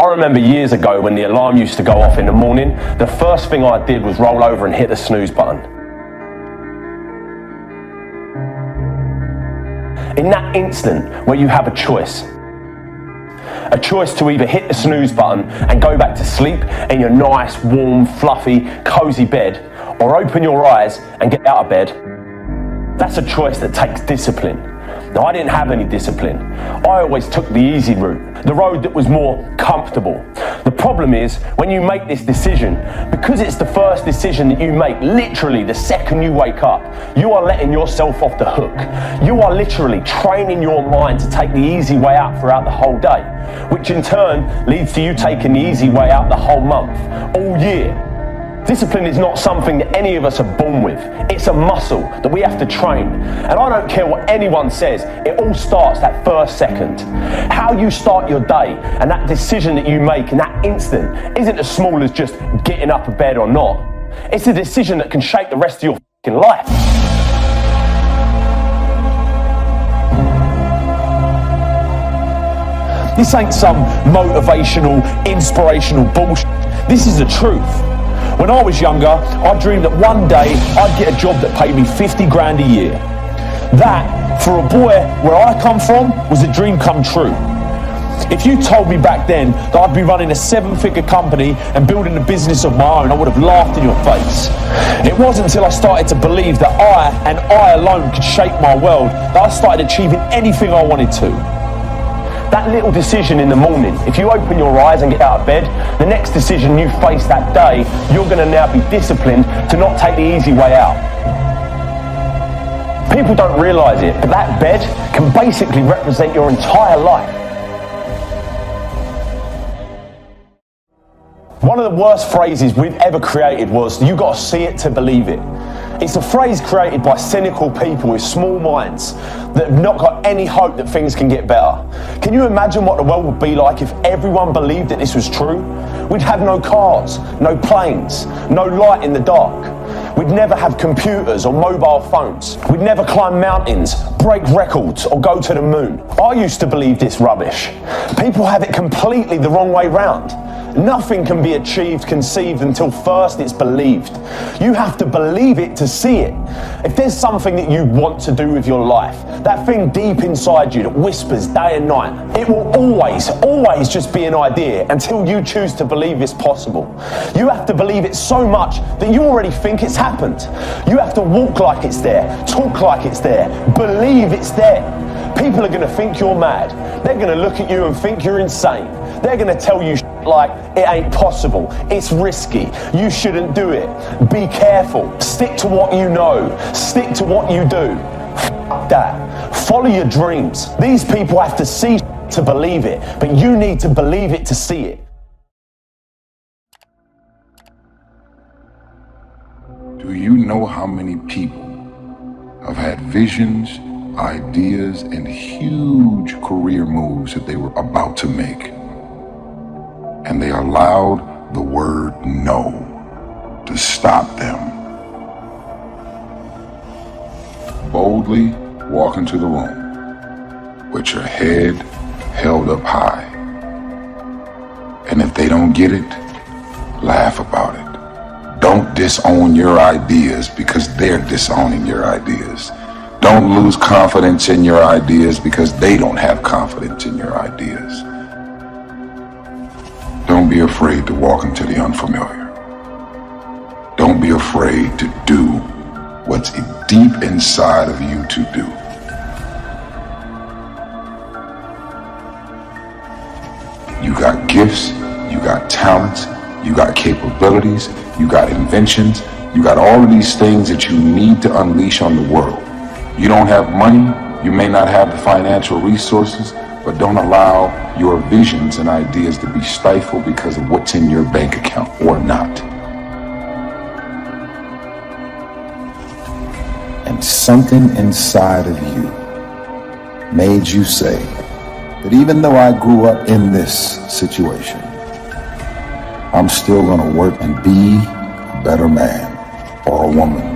I remember years ago when the alarm used to go off in the morning, the first thing I did was roll over and hit the snooze button. In that instant where you have a choice to either hit the snooze button and go back to sleep in your nice, warm, fluffy, cozy bed, or open your eyes and get out of bed, that's a choice that takes discipline. Now, I didn't have any discipline. I always took the easy route, the road that was more comfortable. The problem is, when you make this decision, because it's the first decision that you make, literally the second you wake up, you are letting yourself off the hook. You are literally training your mind to take the easy way out throughout the whole day, which in turn leads to you taking the easy way out the whole month, all year. Discipline is not something that any of us are born with. It's a muscle that we have to train. And I don't care what anyone says, it all starts that first second. How you start your day and that decision that you make in that instant isn't as small as just getting up of bed or not. It's a decision that can shape the rest of your fucking life. This ain't some motivational, inspirational bullshit. This is the truth. When I was younger, I dreamed that one day I'd get a job that paid me 50 grand a year. That, for a boy where I come from, was a dream come true. If you told me back then that I'd be running a 7-figure company and building a business of my own, I would have laughed in your face. It wasn't until I started to believe that I, and I alone, could shape my world, that I started achieving anything I wanted to. That little decision in the morning, if you open your eyes and get out of bed, the next decision you face that day, you're going to now be disciplined to not take the easy way out. People don't realise it, but that bed can basically represent your entire life. One of the worst phrases we've ever created was, "You got to see it to believe it." It's a phrase created by cynical people with small minds that have not got any hope that things can get better. Can you imagine what the world would be like if everyone believed that this was true? We'd have no cars, no planes, no light in the dark. We'd never have computers or mobile phones. We'd never climb mountains, break records, or go to the moon. I used to believe this rubbish. People have it completely the wrong way round. Nothing can be achieved, conceived until first it's believed. You have to believe it to see it. If there's something that you want to do with your life, that thing deep inside you that whispers day and night, it will always just be an idea until you choose to believe it's possible. You have to believe it so much that you already think it's happened. You have to walk like it's there, talk like it's there, believe it's there. People are going to think you're mad. They're going to look at you and think you're insane. They're going to tell you like, it ain't possible, it's risky, you shouldn't do it, be careful, stick to what you know, stick to what you do. F that. Follow your dreams. These people have to see to believe it, but you need to believe it to see it. Do you know how many people have had visions, ideas, and huge career moves that they were about to make, and they allowed the word no to stop them? Boldly walk into the room with your head held up high. And if they don't get it, laugh about it. Don't disown your ideas because they're disowning your ideas. Don't lose confidence in your ideas because they don't have confidence in your ideas. Don't be afraid to walk into the unfamiliar. Don't be afraid to do what's deep inside of you to do. You got gifts, you got talents, you got capabilities, you got inventions, you got all of these things that you need to unleash on the world. You don't have money, you may not have the financial resources, but don't allow your visions and ideas to be stifled because of what's in your bank account or not. And something inside of you made you say that even though I grew up in this situation, I'm still gonna work and be a better man or a woman.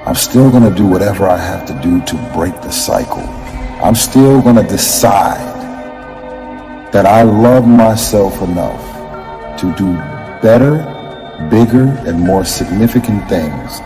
I'm still gonna do whatever I have to do to break the cycle. I'm still gonna decide that I love myself enough to do better, bigger, and more significant things